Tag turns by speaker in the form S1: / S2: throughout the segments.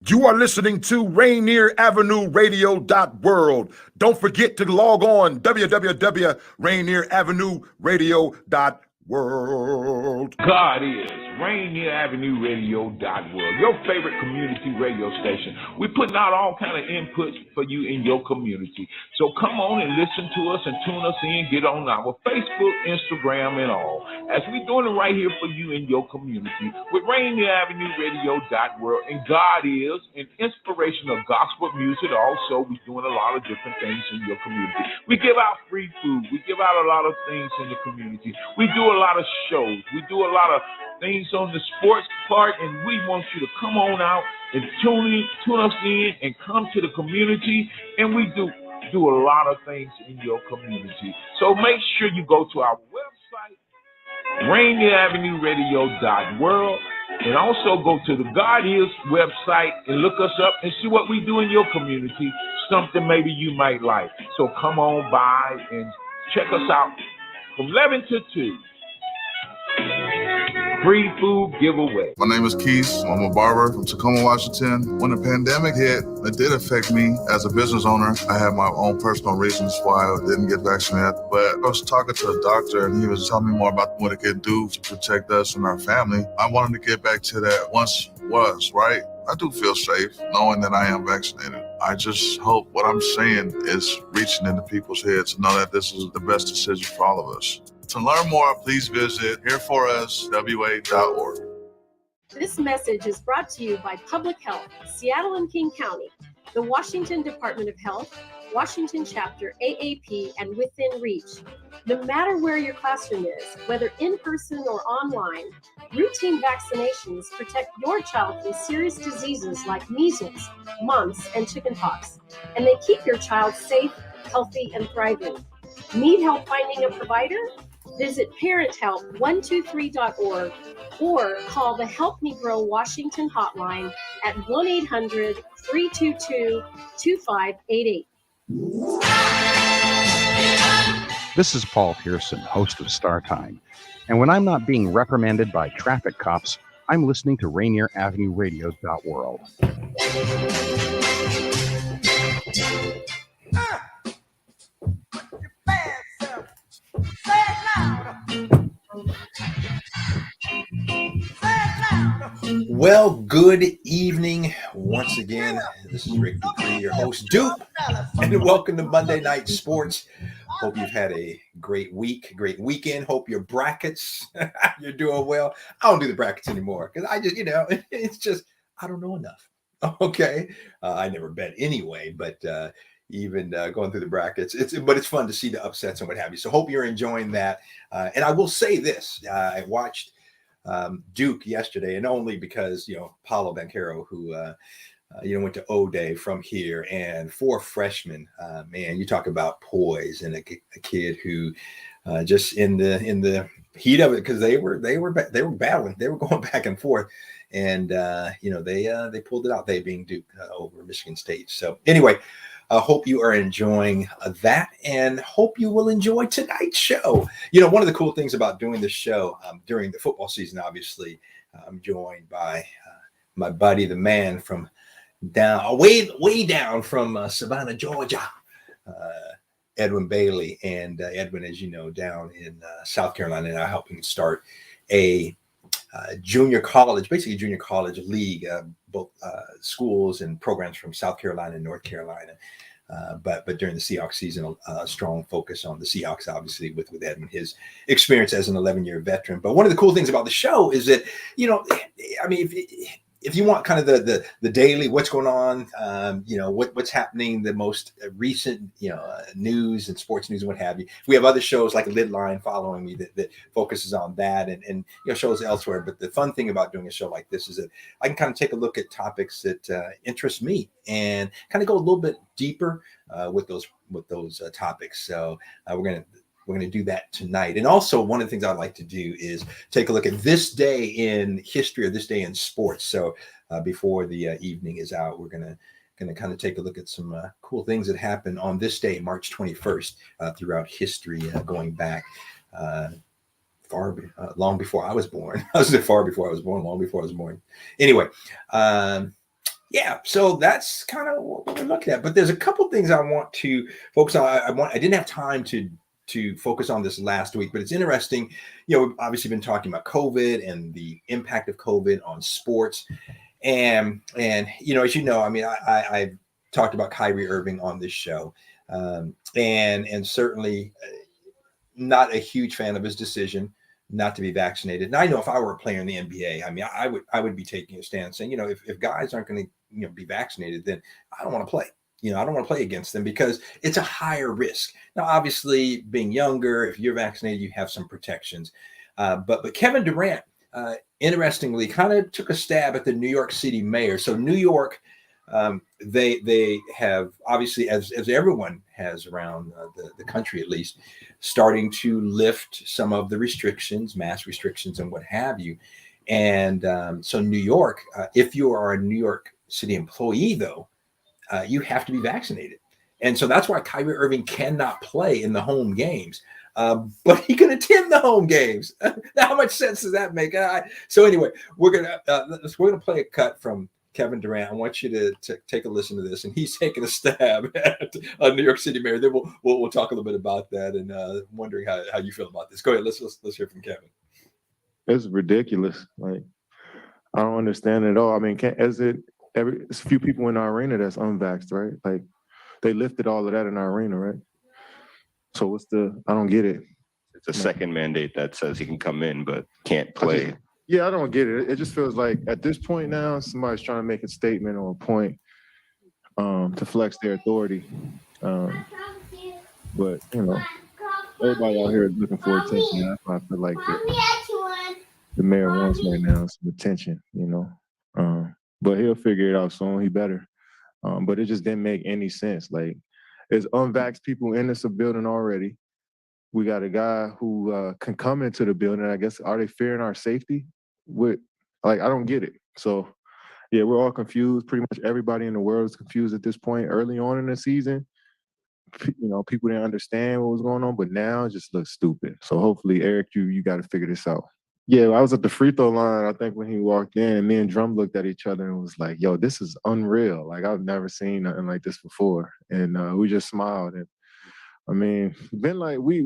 S1: You are listening to Rainier Avenue Radio World. Don't forget to log on www.RainierAvenueRadio.world.
S2: God is Rainier Avenue Radio World, your favorite community radio station. We're putting out all kind of inputs for you in your community. So come on and listen to us and tune us in. Get on our Facebook, Instagram, and all. As we're doing it right here for you in your community with Rainier Avenue Radio World. And God is an inspirational gospel music. Also, we're doing a lot of different things in your community. We give out free food. We give out a lot of things in the community. We do a lot of shows. We do a lot of things on the sports part, and we want you to come on out and tune us in and come to the community, and we do a lot of things in your community. So make sure you go to our website, RainierAvenueRadio.world, and also go to the God Is website and look us up and see what we do in your community, something maybe you might like. So come on by and check us out from 11 to 2. Free food giveaway.
S3: My name is Keith. I'm a barber from Tacoma, Washington. When the pandemic hit, it did affect me as a business owner. I had my own personal reasons why I didn't get vaccinated. But I was talking to a doctor, and he was telling me more about what it could do to protect us and our family. I wanted to get back to that once was, right? I do feel safe knowing that I am vaccinated. I just hope what I'm saying is reaching into people's heads to know that this is the best decision for all of us. To learn more, please visit hereforuswa.org.
S4: This message is brought to you by Public Health, Seattle and King County, the Washington Department of Health, Washington Chapter AAP, and Within Reach. No matter where your classroom is, whether in person or online, routine vaccinations protect your child from serious diseases like measles, mumps, and chickenpox, and they keep your child safe, healthy, and thriving. Need help finding a provider? Visit ParentHelp123.org or call the Help Me Grow Washington hotline at 1-800-322-2588.
S5: This is Paul Pearson, host of Star Time. And when I'm not being reprimanded by traffic cops, I'm listening to Rainier Avenue Radio.world.
S6: Well, good evening once again. This is Rick DuPree, your host, Dupe, and welcome to Monday Night Sports. Hope you've had a great week, great weekend. Hope your brackets, you're doing well. I don't do the brackets anymore because I just, it's just, I don't know enough. Okay. I never bet anyway, but even going through the brackets, it's fun to see the upsets and what have you. So hope you're enjoying that. And I will say this, I watched Duke yesterday, and only because, Paulo Banchero, who, went to O-Day from here, and 4 freshmen, man, you talk about poise, and a kid who just in the heat of it, because they were battling, they were going back and forth, and they pulled it out, they being Duke over Michigan State. So anyway, I hope you are enjoying that, and hope you will enjoy tonight's show. One of the cool things about doing this show during the football season, obviously, I'm joined by my buddy, the man from way down from Savannah, Georgia, Edwin Bailey. And Edwin, as you know, down in South Carolina, and I'm helping start a junior college league, both schools and programs from South Carolina and North Carolina. But during the Seahawks season, a strong focus on the Seahawks, obviously, with Edmund, his experience as an 11-year veteran. But one of the cool things about the show is that, if you want kind of the daily, what's going on, what's happening, the most recent, news and sports news and what have you. We have other shows like Lid Line following me that focuses on that and shows elsewhere. But the fun thing about doing a show like this is that I can kind of take a look at topics that interest me and kind of go a little bit deeper with those topics. So we're going to do that tonight. And also, one of the things I'd like to do is take a look at this day in history, or this day in sports. So before the evening is out, we're going to kind of take a look at some cool things that happened on this day, March 21st, throughout history, going back long before I was born. I was far before I was born, long before I was born. Anyway, Yeah, so that's kind of what we're looking at. But there's a couple things I want to focus on. I didn't have time to focus on this last week, but it's interesting. We've obviously been talking about COVID and the impact of COVID on sports, and as you know, I mean, I've talked about Kyrie Irving on this show, and certainly not a huge fan of his decision not to be vaccinated. And I know if I were a player in the NBA, I mean, I would be taking a stand saying, if guys aren't going to be vaccinated, then I don't want to play. I don't want to play against them because it's a higher risk. Now, obviously, being younger, if you're vaccinated, you have some protections. But Kevin Durant, interestingly, kind of took a stab at the New York City mayor. So New York, they have obviously, as everyone has around the country, at least, starting to lift some of the restrictions, mass restrictions, and what have you. And so New York, if you are a New York City employee, though, you have to be vaccinated. And so that's why Kyrie Irving cannot play in the home games. But he can attend the home games. Now, how much sense does that make? So anyway, we're gonna play a cut from Kevin Durant. I want you to take a listen to this, and he's taking a stab at New York City mayor. Then we'll talk a little bit about that, and wondering how you feel about this. Go ahead. Let's hear from Kevin.
S7: It's ridiculous. Like, I don't understand it at all. I mean, there's a few people in our arena that's unvaxxed, right? Like, they lifted all of that in our arena, right? So I don't get it.
S8: It's a second mandate that says he can come in but can't play.
S7: I don't get it. It just feels like at this point now, somebody's trying to make a statement or a point to flex their authority. But, everybody out here is looking for attention. That's why I feel like the mayor wants right now some attention, But he'll figure it out soon. He better. But it just didn't make any sense. Like, there's unvaxxed people in this building already. We got a guy who can come into the building. I guess, are they fearing our safety? I don't get it. So, yeah, we're all confused. Pretty much everybody in the world is confused at this point. Early on in the season, people didn't understand what was going on, but now it just looks stupid. So hopefully, Eric, you got to figure this out. Yeah, I was at the free throw line, I think, when he walked in, and me and Drum looked at each other and was like, yo, this is unreal. Like, I've never seen nothing like this before. And we just smiled. And I mean, been like, we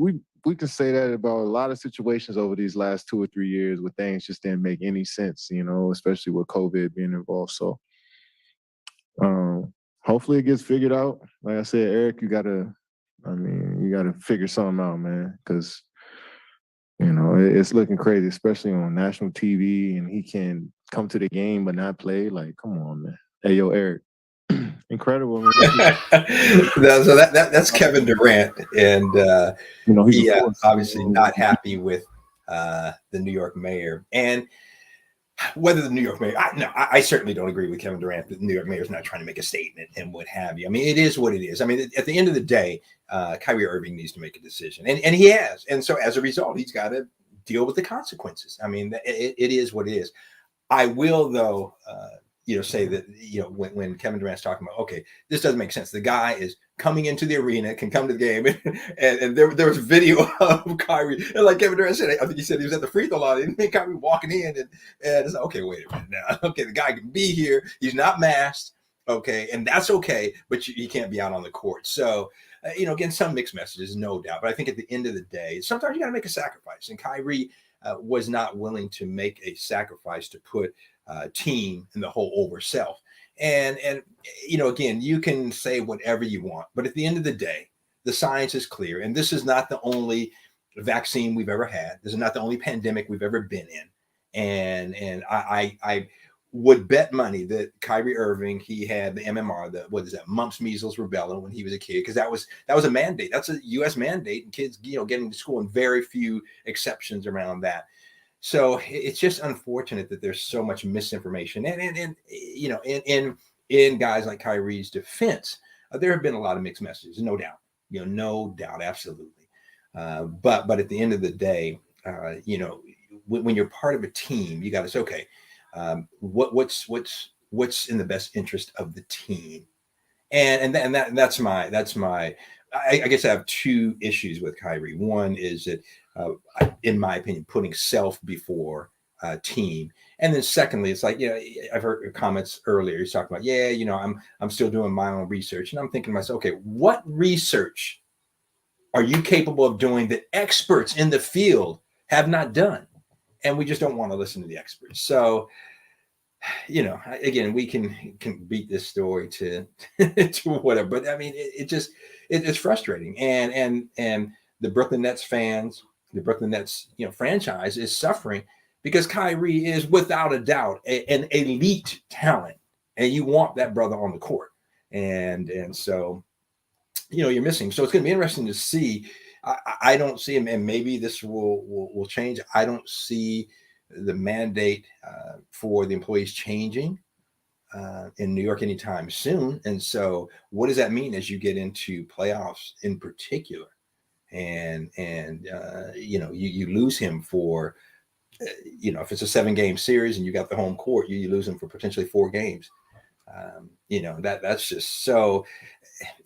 S7: can say that about a lot of situations over these last 2 or 3 years where things just didn't make any sense, especially with COVID being involved. So hopefully it gets figured out. Like I said, Eric, you gotta figure something out, man, because it's looking crazy, especially on national TV, and he can come to the game but not play. Like, come on, man. Hey, yo, Eric. Incredible, man.
S6: So that's Kevin Durant, and he's obviously not happy with the New York mayor. And whether the New York mayor, I certainly don't agree with Kevin Durant that the New York mayor is not trying to make a statement and what have you. I mean, it is what it is. I mean, at the end of the day, Kyrie Irving needs to make a decision, and he has. And so as a result, he's got to deal with the consequences. I mean, it is what it is. I will, though, say that, when Kevin Durant's talking about, okay, this doesn't make sense. The guy is coming into the arena, can come to the game, and there was video of Kyrie, and like Kevin Durant said, I think he said he was at the free throw line, and then Kyrie walking in, and it's like, okay, wait a minute now. Okay, the guy can be here. He's not masked. Okay, and that's okay, but he can't be out on the court. So, again, some mixed messages, no doubt. But I think at the end of the day, sometimes you got to make a sacrifice, and Kyrie was not willing to make a sacrifice to put team and the whole over self. And again, you can say whatever you want, but at the end of the day, the science is clear. And this is not the only vaccine we've ever had. This is not the only pandemic we've ever been in. And I would bet money that Kyrie Irving, he had the MMR, mumps, measles, rubella when he was a kid, because that was a mandate. That's a U.S. mandate, and kids, getting to school, and very few exceptions around that. So it's just unfortunate that there's so much misinformation, and in guys like Kyrie's defense, there have been a lot of mixed messages, no doubt, no doubt, absolutely. But at the end of the day, when you're part of a team, you got to say, okay, what's in the best interest of the team, and that's my. I guess I have two issues with Kyrie. One is that, in my opinion, putting self before team, And then secondly, it's like, I've heard comments earlier. He's talking about, I'm still doing my own research. And I'm thinking to myself, okay, what research are you capable of doing that experts in the field have not done? And we just don't want to listen to the experts. So, again, we can beat this story to whatever, but I mean, it's frustrating. And the Brooklyn Nets fans, the Brooklyn Nets, franchise is suffering because Kyrie is without a doubt an elite talent, and you want that brother on the court. And so, you're missing. So it's going to be interesting to see. I don't see him, and maybe this will change. I don't see the mandate for the employees changing in New York anytime soon. And so what does that mean as you get into playoffs in particular? And you lose him for, if it's a 7-game series and you got the home court, you lose him for potentially 4 games. That's just so,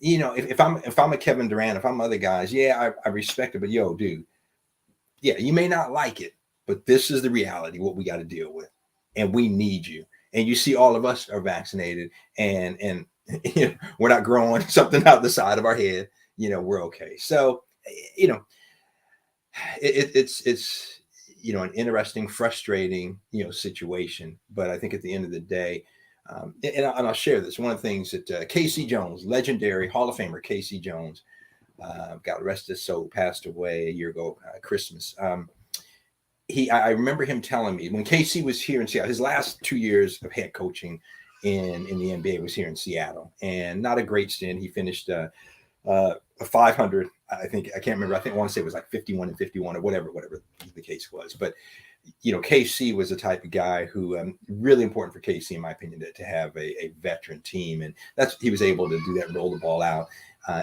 S6: if I'm a Kevin Durant, if I'm other guys, I respect it, but dude, you may not like it, but this is the reality, what we got to deal with. And we need you. And you see, all of us are vaccinated, and we're not growing something out the side of our head. We're okay. So, it's an interesting, frustrating, situation. But I think at the end of the day, and I'll share this. One of the things that Casey Jones, legendary Hall of Famer Casey Jones, got arrested, so passed away a year ago, Christmas. I remember him telling me when Casey was here in Seattle, his last 2 years of head coaching in the NBA was here in Seattle, and not a great stint. He finished a 500. I can't remember. I want to say it was like 51-51 or whatever the case was. But KC was the type of guy who really important for KC, in my opinion, to have a veteran team, and he was able to do that, roll the ball out,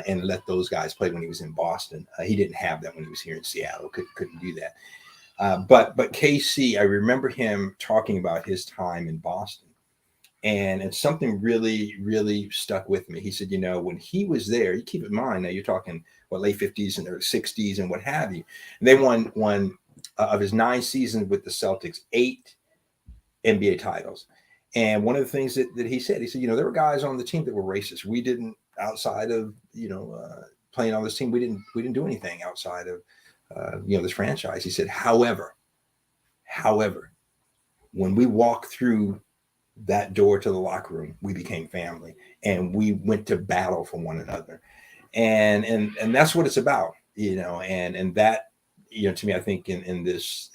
S6: and let those guys play when he was in Boston. He didn't have that when he was here in Seattle. Couldn't do that. But KC, I remember him talking about his time in Boston, and it's something really, really stuck with me. He said, when he was there, you keep in mind, now you're talking late 50s and early 60s and what have you. And they won of his 9 seasons with the Celtics, 8 NBA titles. And one of the things that he said, there were guys on the team that were racist. We didn't, outside of playing on this team, we didn't do anything outside of this franchise. He said, however, when we walked through that door to the locker room, we became family, and we went to battle for one another. And that's what it's about, and that, to me, I think in this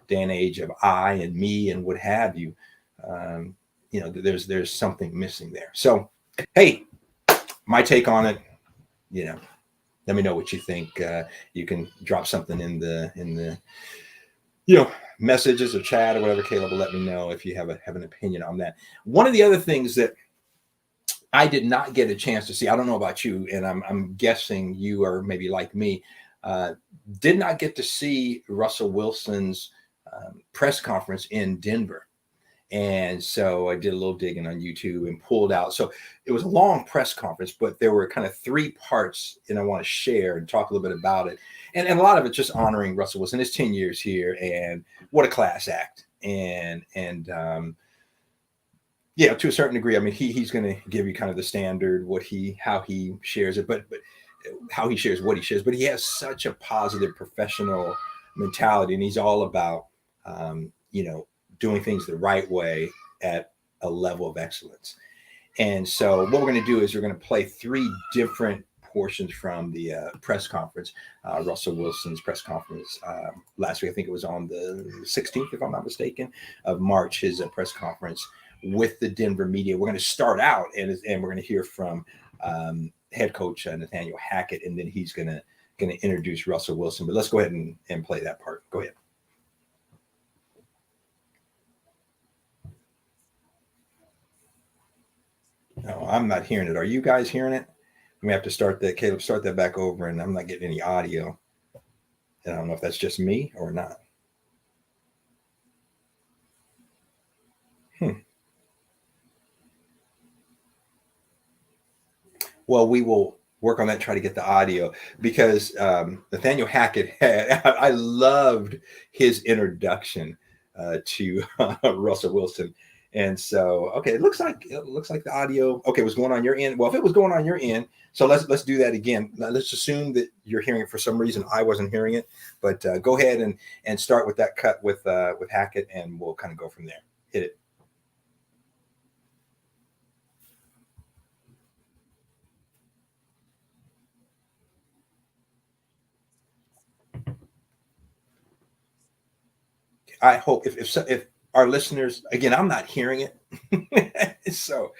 S6: day and age of I and me and what have you, there's something missing there. So, hey, my take on it, let me know what you think. You can drop something in the messages or chat or whatever. Caleb will let me know if you have an opinion on that. One of the other things that I did not get a chance to see, I don't know about you, and I'm guessing you are maybe like me, did not get to see Russell Wilson's press conference in Denver. And so I did a little digging on YouTube and pulled out. So it was a long press conference, but there were kind of 3 parts, and I want to share and talk a little bit about it. And a lot of it just honoring Russell Wilson, his 10 years here, and what a class act. And to a certain degree, I mean, he's going to give you kind of the standard, how he shares it, but how he shares what he shares. But he has such a positive professional mentality, and he's all about, doing things the right way at a level of excellence. And so what we're going to do is we're going to play 3 different portions from the press conference, Russell Wilson's press conference last week. I think it was on the 16th, if I'm not mistaken, of March, his press conference with the Denver media. We're going to start out and we're going to hear from head coach Nathaniel Hackett, and then he's going to introduce Russell Wilson. But let's go ahead and play that part. Go ahead. No, I'm not hearing it. Are you guys hearing it? We have to start that. Caleb, start that back over, and I'm not getting any audio. And I don't know if that's just me or not. Well, we will work on that, try to get the audio, because Nathaniel Hackett I loved his introduction to Russell Wilson. And so, okay, it looks like the audio. Okay, was going on your end. Well, if it was going on your end, so let's do that again. Let's assume that you're hearing it. For some reason, I wasn't hearing it. But go ahead and start with that cut with Hackett, and we'll kind of go from there. Hit it. I hope if our listeners, again, I'm not hearing it. So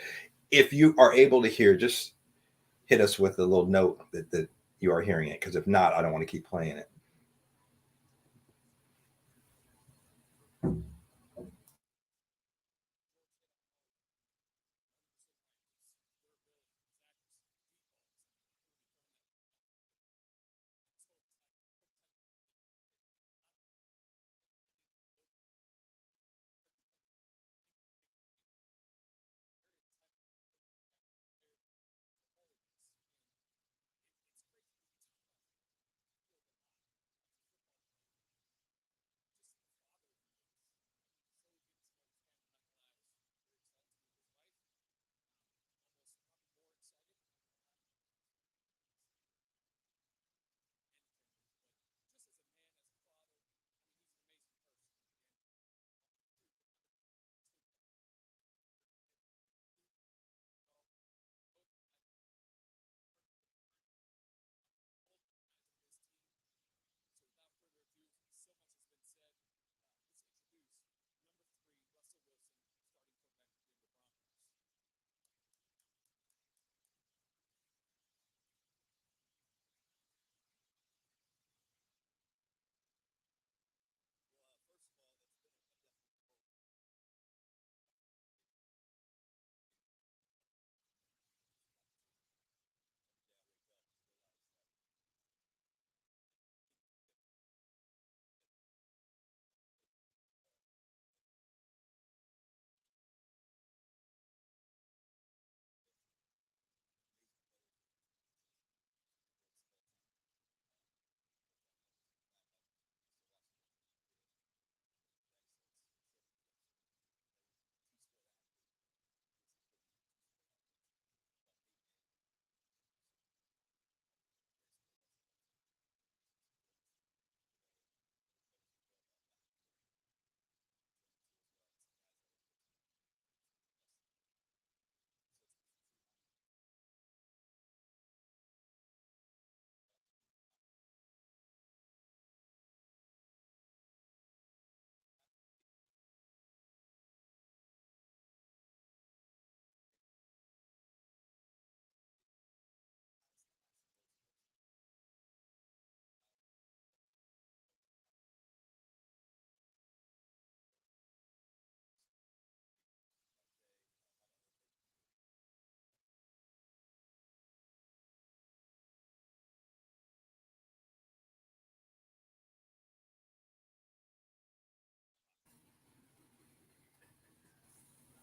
S6: if you are able to hear, just hit us with a little note that you are hearing it. Because if not, I don't want to keep playing it.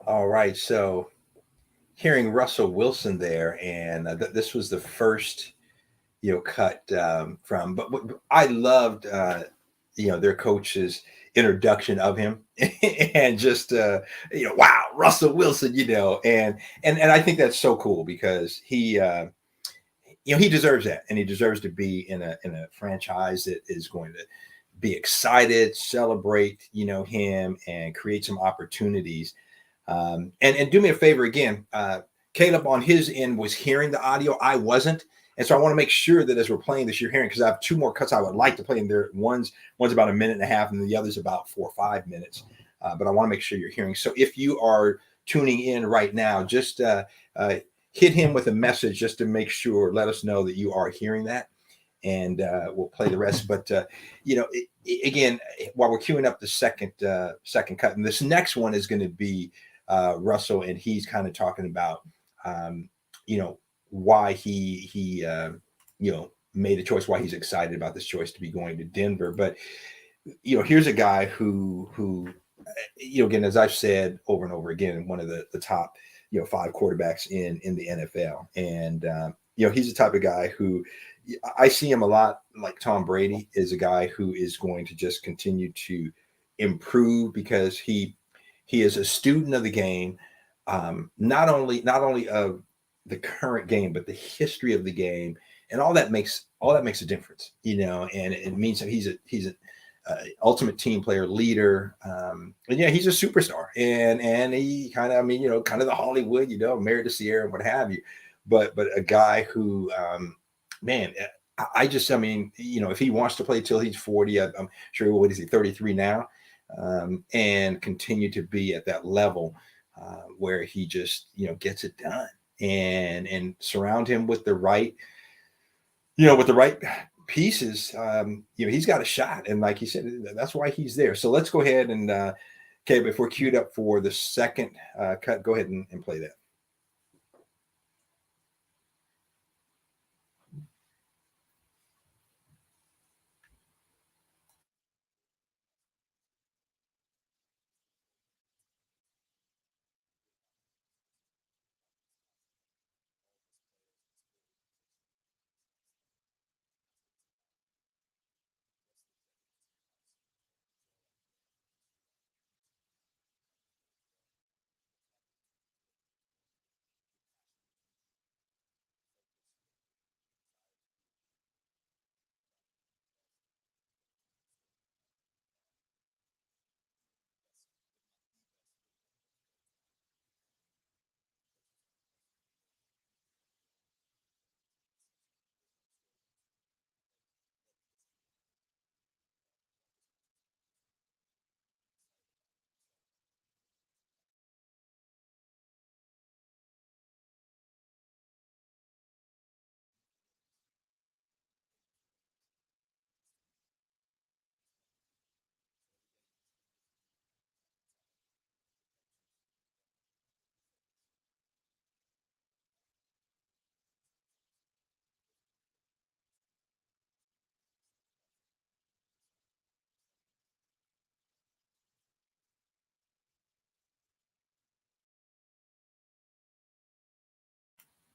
S6: All right, so hearing Russell Wilson there, and this was the first cut from. But I loved their coach's introduction of him, and just wow, Russell Wilson, and I think that's so cool because he he deserves that, and he deserves to be in a franchise that is going to be excited, celebrate him, and create some opportunities. And do me a favor again, Caleb on his end was hearing the audio. I wasn't. And so I want to make sure that as we're playing this, you're hearing, because I have two more cuts I would like to play in there. One's about 1.5 minutes, and the other's about 4 or 5 minutes. But I want to make sure you're hearing. So if you are tuning in right now, just hit him with a message just to make sure, let us know that you are hearing that. And we'll play the rest. But, again, while we're queuing up the second cut, and this next one is going to be Russell, and he's kind of talking about, why he made a choice, why he's excited about this choice to be going to Denver. But, here's a guy who again, as I've said over and over again, one of the top, 5 quarterbacks in the NFL. And, he's the type of guy who I see him a lot like Tom Brady is a guy who is going to just continue to improve because he is a student of the game, not only of the current game, but the history of the game, and all that makes a difference, and it means that he's an ultimate team player, leader, and yeah, he's a superstar, and he kind of, kind of the Hollywood, married to Sierra and what have you, but a guy who, man, if he wants to play till he's 40, I'm sure, what is he, 33 now, and continue to be at that level where he just, gets it done, and surround him with the right, pieces, he's got a shot. And like you said, that's why he's there. So let's go ahead and, okay, if we're queued up for the second cut, go ahead and play that.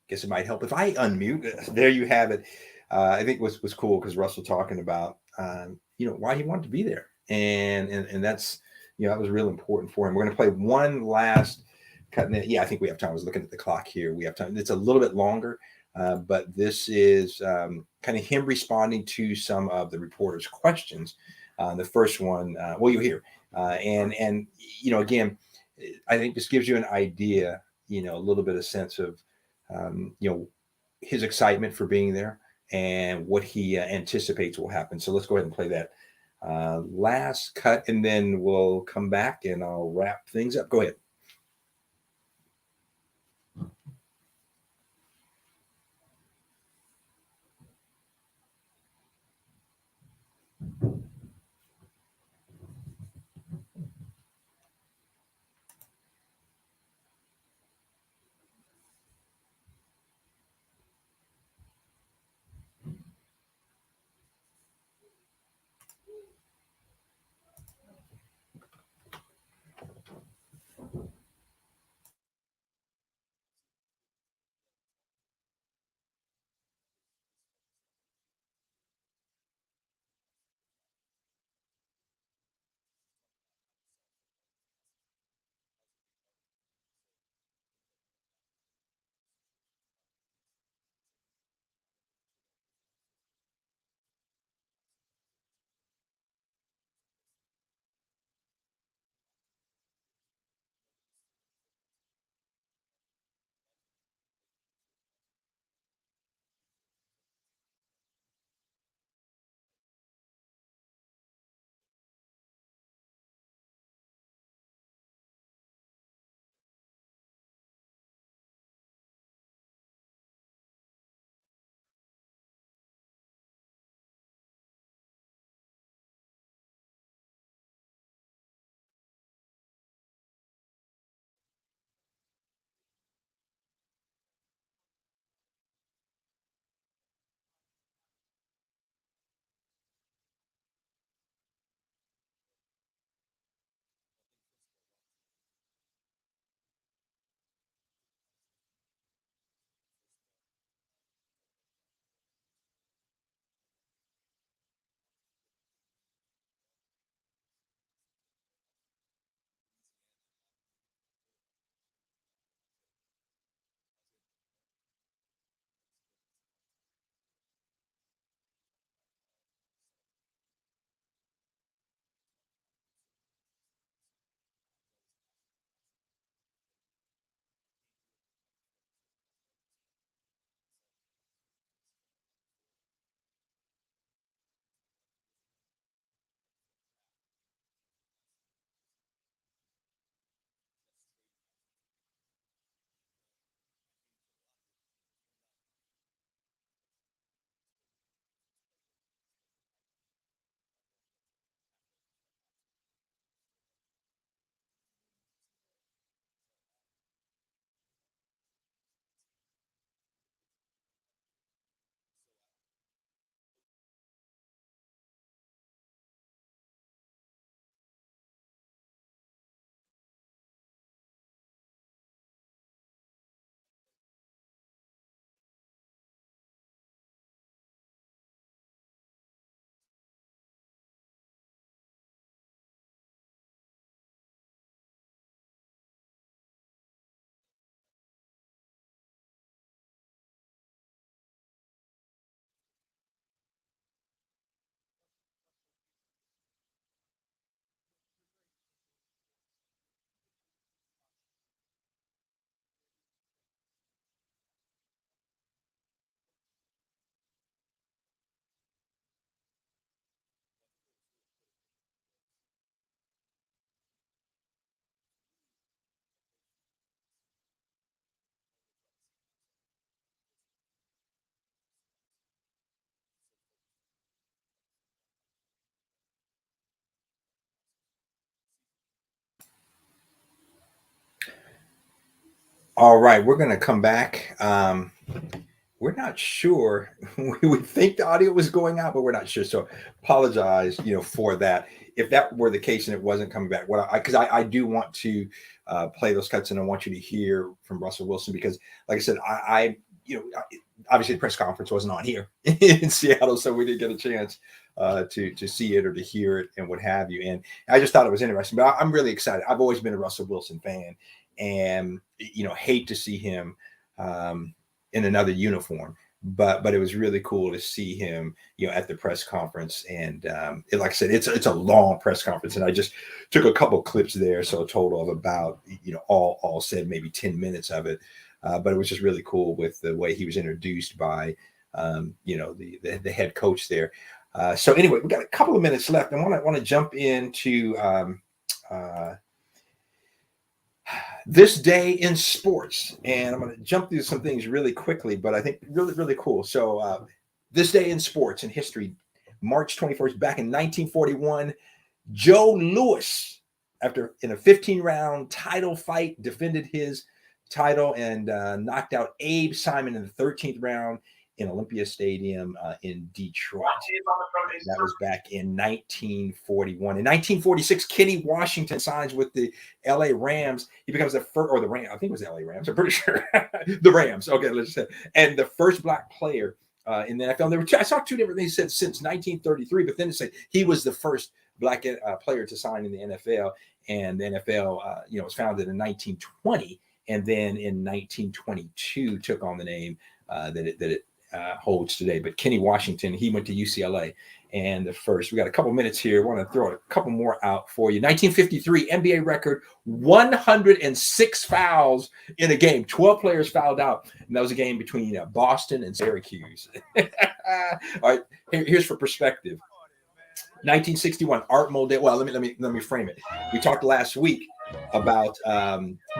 S6: Guess it might help if I unmute. There you have it. I think was cool because Russell talking about why he wanted to be there, and that's that was real important for him. We're going to play one last cut. Yeah, I think we have time. I was looking at the clock here. We have time. It's a little bit longer, but this is kind of him responding to some of the reporters' questions. The first one, well, you hear, and again, I think this gives you an idea, a little bit of sense of. His excitement for being there and what he anticipates will happen. So let's go ahead and play that last cut, and then we'll come back and I'll wrap things up. Go ahead. All right, we're going to come back. We're not sure. We think the audio was going out, but we're not sure. So apologize, for that. If that were the case and it wasn't coming back, because I do want to play those cuts, and I want you to hear from Russell Wilson, because, like I said, obviously the press conference wasn't on here in Seattle, so we didn't get a chance to see it or to hear it and what have you. And I just thought it was interesting. But I'm really excited. I've always been a Russell Wilson fan, and hate to see him in another uniform. But it was really cool to see him, at the press conference. And like I said, it's a long press conference, and I just took a couple clips there, so a total of about all said maybe 10 minutes of it. But it was just really cool with the way he was introduced by the head coach there. So anyway, we got a couple of minutes left. I want to jump into this day in sports, and I'm going to jump through some things really quickly, but I think really, really cool. So this day in sports and history, March 21st, back in 1941, Joe Louis, in a 15-round title fight, defended his title and knocked out Abe Simon in the 13th round in Olympia Stadium in Detroit. That was back in 1941. In 1946, Kenny Washington signs with the LA Rams. He becomes the first, or the Rams, I think it was the LA Rams, I'm pretty sure. The Rams, okay, let's just say. And the first black player in the NFL. And I saw two different things said since 1933, but then it said he was the first black player to sign in the NFL. And the NFL, was founded in 1920, and then in 1922 took on the name that it holds today. But Kenny Washington, he went to UCLA. And the first, we got a couple minutes here. I want to throw a couple more out for you. 1953 NBA record, 106 fouls in a game. 12 players fouled out, and that was a game between Boston and Syracuse. All right, here's for perspective. 1961, Art Modell. Well, let me frame it. We talked last week about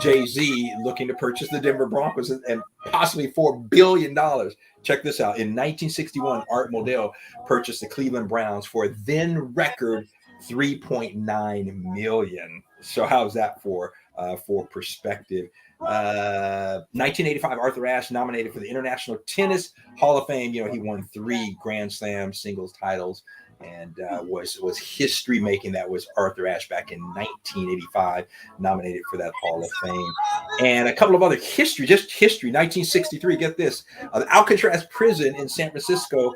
S6: Jay-Z looking to purchase the Denver Broncos and possibly $4 billion. Check this out. In 1961, Art Modell purchased the Cleveland Browns for then record $3.9 million. So how's that for perspective? 1985, Arthur Ashe nominated for the International Tennis Hall of Fame. He won 3 Grand Slam singles titles, and was history making. That was Arthur Ashe back in 1985, nominated for that Hall of Fame. And a couple of other history. 1963, get this. The Alcatraz prison in San Francisco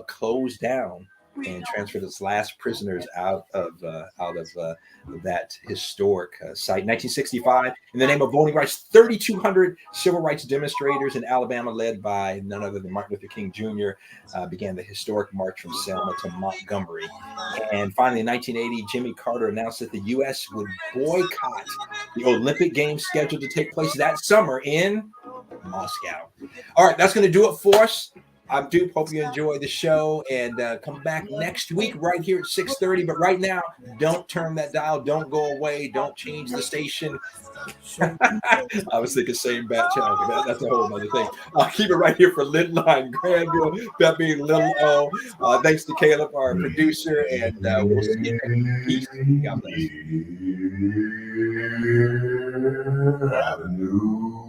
S6: closed down and transferred its last prisoners out of that historic site. 1965, in the name of voting rights, 3,200 civil rights demonstrators in Alabama, led by none other than Martin Luther King Jr., began the historic march from Selma to Montgomery. And finally, in 1980, Jimmy Carter announced that the U.S. would boycott the Olympic Games scheduled to take place that summer in Moscow. All right, that's going to do it for us. I'm Dupe. Hope you enjoy the show, and come back next week right here at 6:30. But right now, don't turn that dial. Don't go away. Don't change the station. I was thinking same bat channel. That's a whole other thing. I'll keep it right here for Lidline Granville, that being Little O. Thanks to Caleb, our producer, and we'll see you next week. Peace. God bless.
S1: Avenue.